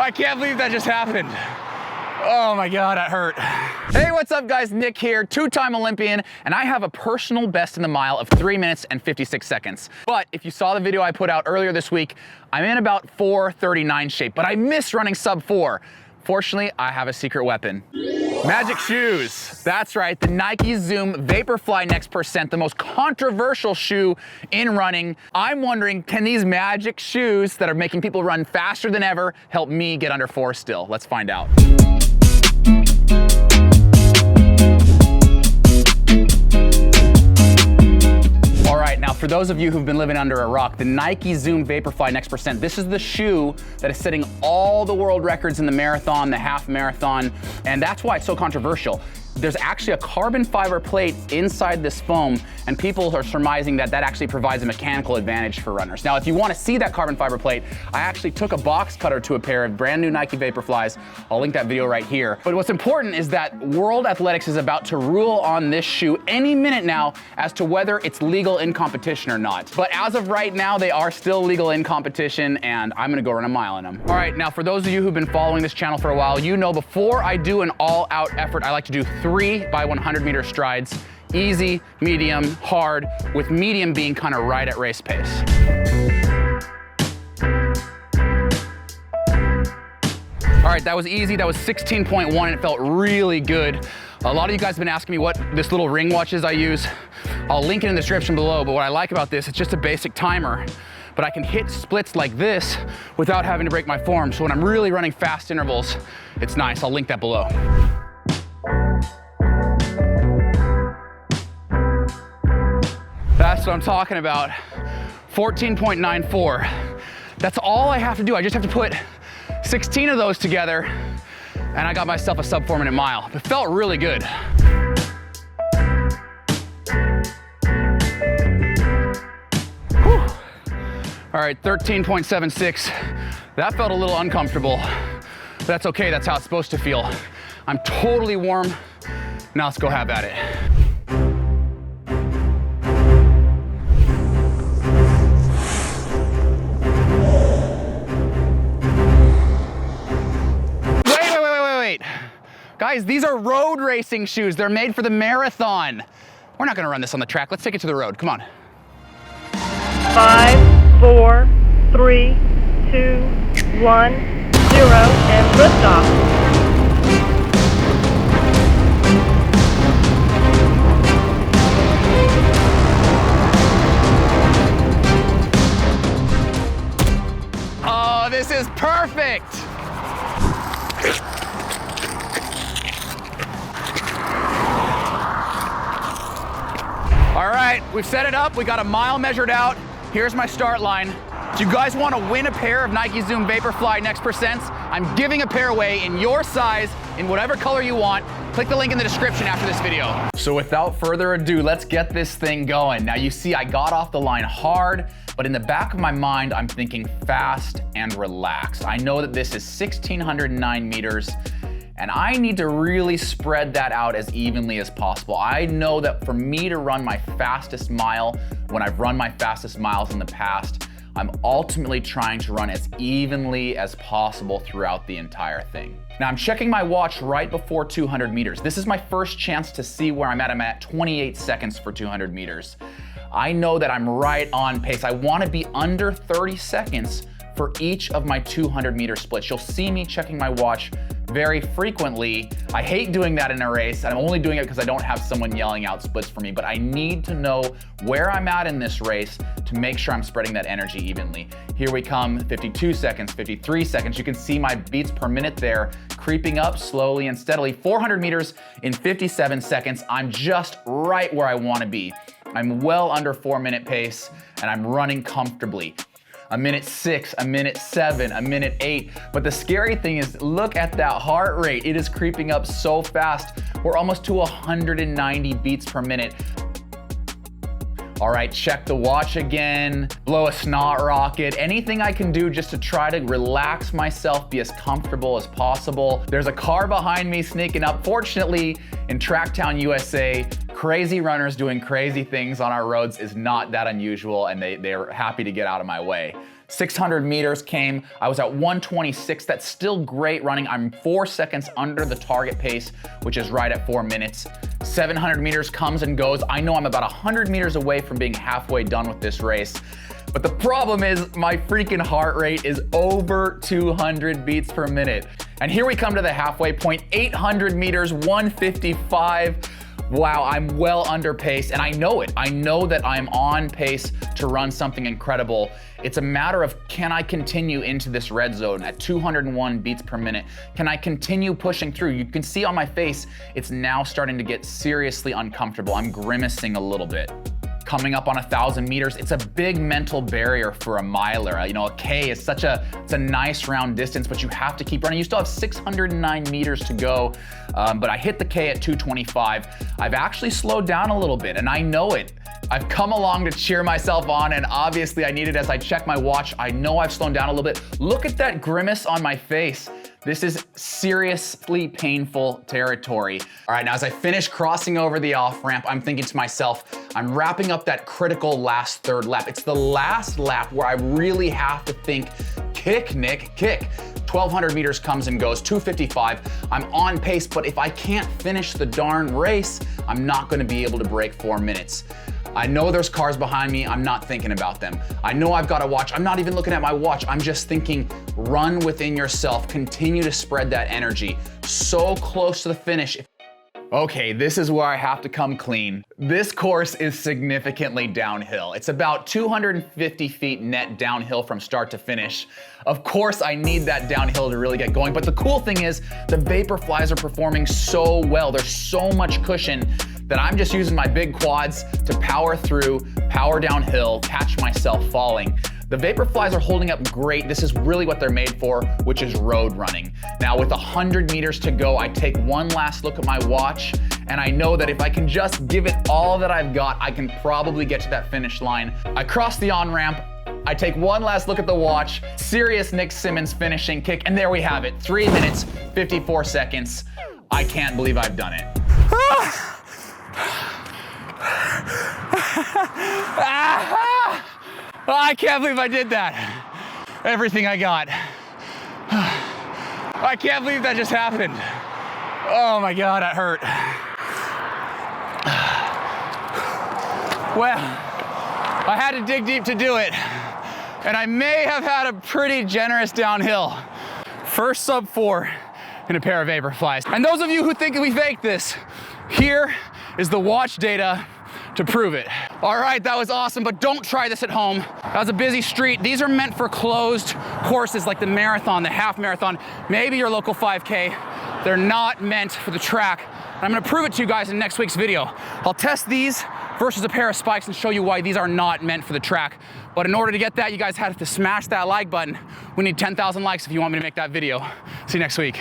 I can't believe that just happened. Oh my God, that hurt. Hey, what's up guys? Nick here, two-time Olympian, and I have a personal best in the mile of 3 minutes and 56 seconds. But if you saw the video I put out earlier this week, I'm in about 4:39 shape, but I miss running sub-4. Fortunately, I have a secret weapon. Magic shoes. That's right, the Nike Zoom Vaporfly Next Percent, the most controversial shoe in running. I'm wondering, can these magic shoes that are making people run faster than ever help me get under 4 still? Let's find out. All right, now for those of you who've been living under a rock, the Nike Zoom Vaporfly Next Percent, this is the shoe that is setting all the world records in the marathon, the half marathon, and that's why it's so controversial. There's actually a carbon fiber plate inside this foam, and people are surmising that that actually provides a mechanical advantage for runners. Now, if you want to see that carbon fiber plate, I actually took a box cutter to a pair of brand new Nike Vaporflies. I'll link that video right here. But what's important is that World Athletics is about to rule on this shoe any minute now as to whether it's legal in competition or not. But as of right now, they are still legal in competition, and I'm gonna go run a mile in them. All right, now for those of you who've been following this channel for a while, you know before I do an all-out effort, I like to do 3 by 100 meter strides. Easy, medium, hard, with medium being kind of right at race pace. All right, that was easy. That was 16.1 and it felt really good. A lot of you guys have been asking me what this little ring watch is I use. I'll link it in the description below, but what I like about this, it's just a basic timer, but I can hit splits like this without having to break my form. So when I'm really running fast intervals, it's nice. I'll link that below. That's what I'm talking about. 14.94. That's all I have to do. I just have to put 16 of those together and I got myself a sub 4 minute mile. It felt really good. Whew. All right, 13.76. That felt a little uncomfortable. But that's okay, that's how it's supposed to feel. I'm totally warm. Now let's go have at it. Guys, these are road racing shoes. They're made for the marathon. We're not gonna run this on the track. Let's take it to the road. Come on. 5, 4, 3, 2, 1, 0, and liftoff. Oh, this is perfect. All right, we've set it up. We got a mile measured out. Here's my start line. Do you guys want to win a pair of Nike Zoom Vaporfly Next Percents? I'm giving a pair away in your size, in whatever color you want. Click the link in the description after this video. So without further ado, let's get this thing going. Now you see I got off the line hard, but in the back of my mind, I'm thinking fast and relaxed. I know that this is 1,609 meters, and I need to really spread that out as evenly as possible. I know that for me to run my fastest mile, when I've run my fastest miles in the past, I'm ultimately trying to run as evenly as possible throughout the entire thing. Now I'm checking my watch right before 200 meters. This is my first chance to see where I'm at 28 seconds for 200 meters. I know that I'm right on pace. I want to be under 30 seconds for each of my 200 meter splits. You'll see me checking my watch very frequently. I hate doing that in a race. I'm only doing it because I don't have someone yelling out splits for me, but I need to know where I'm at in this race to make sure I'm spreading that energy evenly. Here we come, 52 seconds, 53 seconds. You can see my beats per minute there creeping up slowly and steadily. 400 meters in 57 seconds. I'm just right where I want to be. I'm well under 4-minute pace and I'm running comfortably. A minute 6, a minute 7, a minute 8. But the scary thing is, look at that heart rate. It is creeping up so fast. We're almost to 190 beats per minute. All right, check the watch again, blow a snot rocket, anything I can do just to try to relax myself, be as comfortable as possible. There's a car behind me sneaking up. Fortunately, in Tracktown, USA, crazy runners doing crazy things on our roads is not that unusual, and they're happy to get out of my way. 600 meters came, I was at 126. That's still great running. I'm 4 seconds under the target pace, which is right at 4 minutes. 700 meters comes and goes. I know I'm about 100 meters away from being halfway done with this race. But the problem is my freaking heart rate is over 200 beats per minute. And here we come to the halfway point, 800 meters, 155. Wow, I'm well under pace, and I know it. I know that I'm on pace to run something incredible. It's a matter of, can I continue into this red zone at 201 beats per minute? Can I continue pushing through? You can see on my face, it's now starting to get seriously uncomfortable. I'm grimacing a little bit. Coming up on 1,000 meters, it's a big mental barrier for a miler. You know, a K is it's a nice round distance, but you have to keep running. You still have 609 meters to go, but I hit the K at 225. I've actually slowed down a little bit, and I know it. I've come along to cheer myself on, and obviously I need it as I check my watch. I know I've slowed down a little bit. Look at that grimace on my face. This is seriously painful territory. All right, now as I finish crossing over the off-ramp, I'm thinking to myself, I'm wrapping up that critical last third lap. It's the last lap where I really have to think, kick, Nick, kick. 1,200 meters comes and goes, 255. I'm on pace, but if I can't finish the darn race, I'm not gonna be able to break 4 minutes. I know there's cars behind me, I'm not thinking about them. I know I've got a watch, I'm not even looking at my watch, I'm just thinking, run within yourself, continue to spread that energy. So close to the finish. Okay, this is where I have to come clean. This course is significantly downhill. It's about 250 feet net downhill from start to finish. Of course, I need that downhill to really get going, but the cool thing is the Vaporflies are performing so well. There's so much cushion that I'm just using my big quads to power through, power downhill, catch myself falling. The Vaporflies are holding up great. This is really what they're made for, which is road running. Now with 100 meters to go, I take one last look at my watch, and I know that if I can just give it all that I've got, I can probably get to that finish line. I cross the on-ramp, I take one last look at the watch, serious Nick Symmonds finishing kick, and there we have it, 3 minutes, 54 seconds. I can't believe I've done it. I can't believe I did that. Everything I got. I can't believe that just happened. Oh my God, that hurt. Well, I had to dig deep to do it, and I may have had a pretty generous downhill. First sub-4 in a pair of Vaporflies. And those of you who think we faked this, here is the watch data to prove it. All right, that was awesome, but don't try this at home. That was a busy street. These are meant for closed courses like the marathon, the half marathon, maybe your local 5K. They're not meant for the track. And I'm gonna prove it to you guys in next week's video. I'll test these versus a pair of spikes and show you why these are not meant for the track. But in order to get that, you guys have to smash that like button. We need 10,000 likes if you want me to make that video. See you next week.